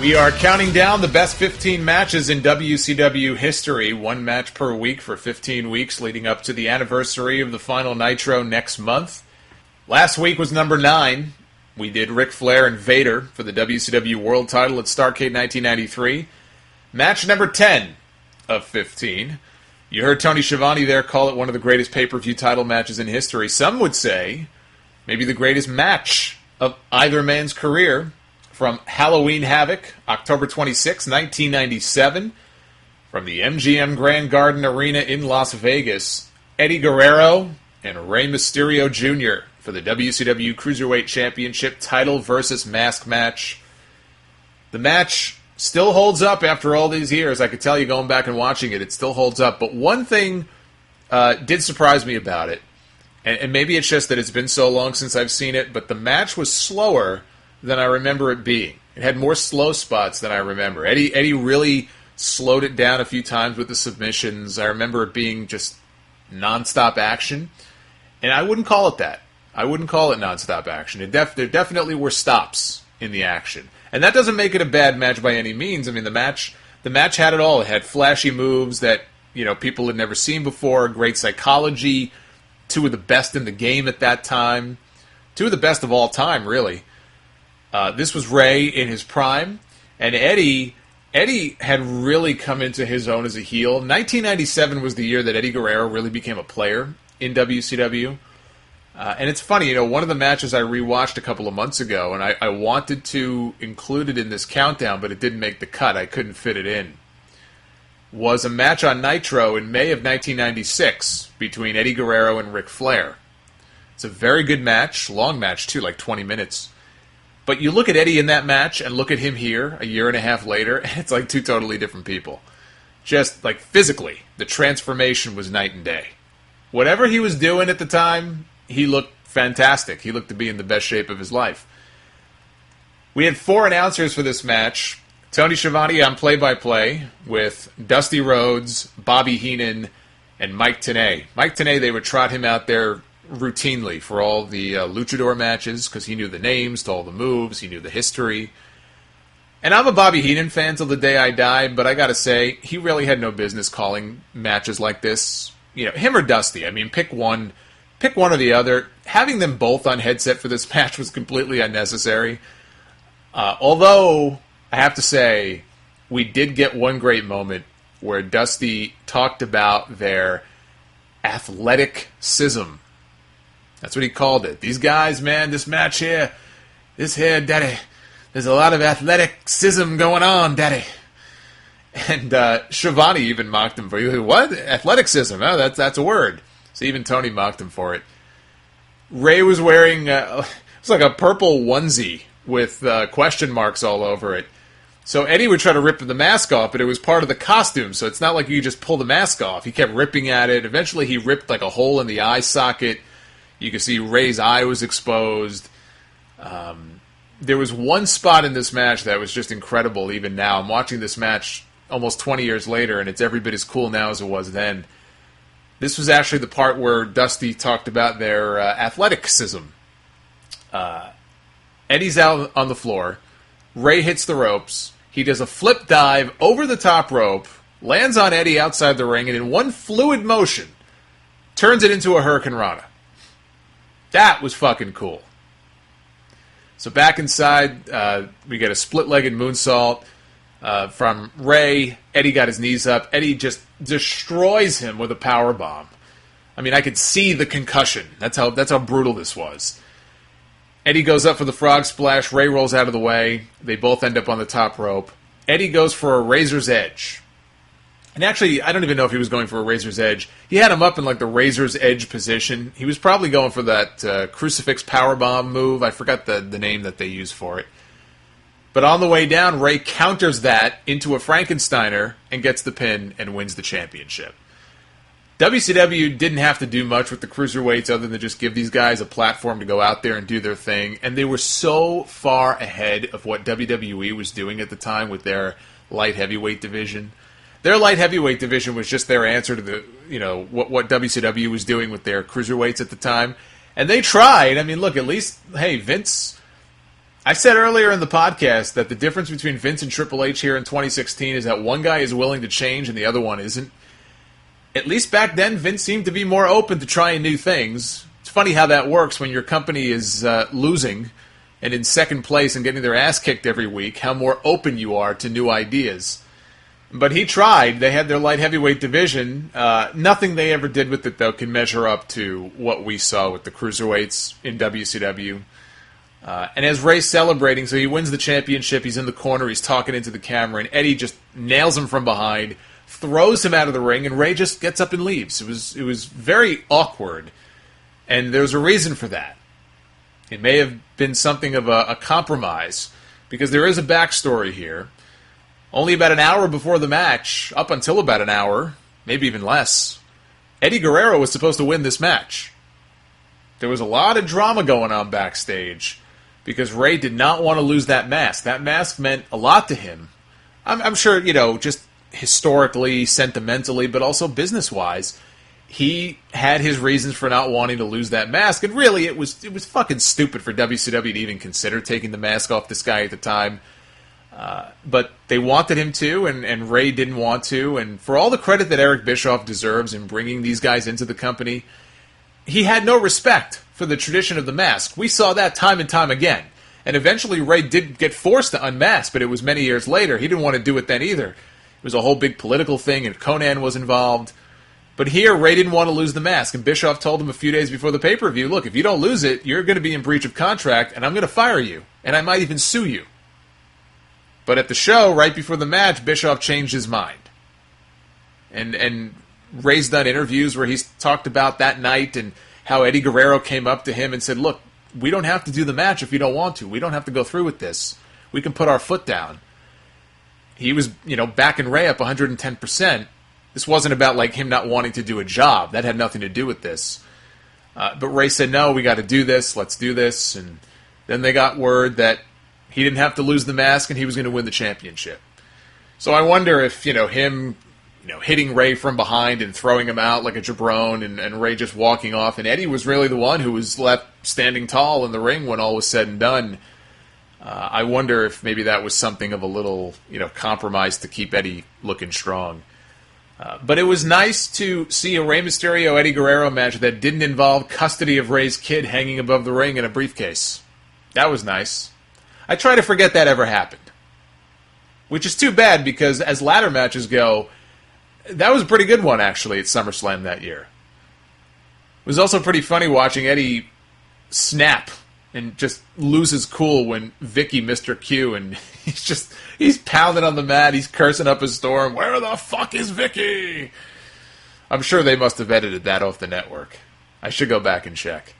We are counting down the best 15 matches in WCW history, one match per week for 15 weeks leading up to the anniversary of the final Nitro next month. Last week was number 9. We did Ric Flair and Vader for the WCW World title at Starrcade 1993. Match number 10 of 15. You heard Tony Schiavone there call it one of the greatest pay-per-view title matches in history. Some would say maybe the greatest match of either man's career. From Halloween Havoc, October 26, 1997, from the MGM Grand Garden Arena in Las Vegas, Eddie Guerrero and Rey Mysterio Jr. for the WCW Cruiserweight Championship title versus mask match. The match still holds up after all these years. I could tell you going back and watching it, it still holds up. But one thing did surprise me about it, and maybe it's just that it's been so long since I've seen it, but the match was slower than I remember it being. It had more slow spots than I remember. Eddie really slowed it down a few times with the submissions. I remember it being just nonstop action, and I wouldn't call it that. I wouldn't call it nonstop action. There definitely were stops in the action, and that doesn't make it a bad match by any means. I mean, the match had it all. It had flashy moves that people had never seen before. Great psychology. Two of the best in the game at that time. Two of the best of all time, really. This was Rey in his prime, and Eddie had really come into his own as a heel. 1997 was the year that Eddie Guerrero really became a player in WCW. And it's funny, one of the matches I rewatched a couple of months ago, and I wanted to include it in this countdown, but it didn't make the cut. I couldn't fit it in. Was a match on Nitro in May of 1996 between Eddie Guerrero and Ric Flair. It's a very good match, long match too, like 20 minutes. But you look at Eddie in that match and look at him here a year and a half later, and it's like two totally different people. Just like physically, the transformation was night and day. Whatever he was doing at the time, he looked fantastic. He looked to be in the best shape of his life. We had 4 announcers for this match. Tony Schiavone on play-by-play with Dusty Rhodes, Bobby Heenan, and Mike Tenay. Mike Tenay, they would trot him out there routinely for all the luchador matches because he knew the names to all the moves, he knew the history. And I'm a Bobby Heenan fan till the day I die, but I gotta say, he really had no business calling matches like this. Him or Dusty. I mean, pick one or the other. Having them both on headset for this match was completely unnecessary. Although, I have to say, we did get one great moment where Dusty talked about their athleticism. That's what he called it. These guys, man, this match here, daddy, there's a lot of athleticism going on, daddy. And Schiavone even mocked him for you. What? Athleticism? Oh, that's a word. So even Tony mocked him for it. Rey was wearing, it was like a purple onesie with question marks all over it. So Eddie would try to rip the mask off, but it was part of the costume, so it's not like you could just pull the mask off. He kept ripping at it. Eventually he ripped like a hole in the eye socket. You could see Rey's eye was exposed. There was one spot in this match that was just incredible even now. I'm watching this match almost 20 years later, and it's every bit as cool now as it was then. This was actually the part where Dusty talked about their athleticism. Eddie's out on the floor. Rey hits the ropes. He does a flip dive over the top rope, lands on Eddie outside the ring, and in one fluid motion, turns it into a Hurricane Rana. That was fucking cool. So back inside, we get a split-legged moonsault from Rey. Eddie got his knees up. Eddie just destroys him with a power bomb. I mean, I could see the concussion. That's how brutal this was. Eddie goes up for the frog splash. Rey rolls out of the way. They both end up on the top rope. Eddie goes for a razor's edge. And actually, I don't even know if he was going for a razor's edge. He had him up in like the razor's edge position. He was probably going for that crucifix powerbomb move. I forgot the name that they used for it. But on the way down, Rey counters that into a Frankensteiner and gets the pin and wins the championship. WCW didn't have to do much with the cruiserweights other than just give these guys a platform to go out there and do their thing. And they were so far ahead of what WWE was doing at the time with their light heavyweight division. Their light heavyweight division was just their answer to the, what WCW was doing with their cruiserweights at the time. And they tried. I mean, look, at least, hey, Vince I said earlier in the podcast that the difference between Vince and Triple H here in 2016 is that one guy is willing to change and the other one isn't. At least back then, Vince seemed to be more open to trying new things. It's funny how that works when your company is losing and in second place and getting their ass kicked every week, how more open you are to new ideas. But he tried. They had their light heavyweight division. Nothing they ever did with it, though, can measure up to what we saw with the Cruiserweights in WCW. And as Ray's celebrating, so he wins the championship, he's in the corner, he's talking into the camera, and Eddie just nails him from behind, throws him out of the ring, and Ray just gets up and leaves. It was very awkward, and there's a reason for that. It may have been something of a compromise, because there is a backstory here. Only about an hour before the match, up until about an hour, maybe even less, Eddie Guerrero was supposed to win this match. There was a lot of drama going on backstage, because Ray did not want to lose that mask. That mask meant a lot to him. I'm sure, just historically, sentimentally, but also business-wise, he had his reasons for not wanting to lose that mask, and really, it was fucking stupid for WCW to even consider taking the mask off this guy at the time. But they wanted him to, and Ray didn't want to, and for all the credit that Eric Bischoff deserves in bringing these guys into the company, he had no respect for the tradition of the mask. We saw that time and time again. And eventually Ray did get forced to unmask, but it was many years later. He didn't want to do it then either. It was a whole big political thing, and Conan was involved. But here, Ray didn't want to lose the mask, and Bischoff told him a few days before the pay-per-view, look, if you don't lose it, you're going to be in breach of contract, and I'm going to fire you, and I might even sue you. But at the show, right before the match, Bischoff changed his mind. And Ray's done interviews where he's talked about that night and how Eddie Guerrero came up to him and said, look, we don't have to do the match if you don't want to. We don't have to go through with this. We can put our foot down. He was, backing Ray up 110%. This wasn't about him not wanting to do a job. That had nothing to do with this. But Ray said, no, we got to do this. Let's do this. And then they got word that he didn't have to lose the mask and he was going to win the championship. So I wonder if, him, hitting Ray from behind and throwing him out like a jabron and Ray just walking off. And Eddie was really the one who was left standing tall in the ring when all was said and done. I wonder if maybe that was something of a little, compromise to keep Eddie looking strong. But it was nice to see a Rey Mysterio Eddie Guerrero match that didn't involve custody of Ray's kid hanging above the ring in a briefcase. That was nice. I try to forget that ever happened. Which is too bad because as ladder matches go, that was a pretty good one actually at SummerSlam that year. It was also pretty funny watching Eddie snap and just lose his cool when Vicky Mr. Q, and he's pounding on the mat, he's cursing up a storm. Where the fuck is Vicky? I'm sure they must have edited that off the network. I should go back and check.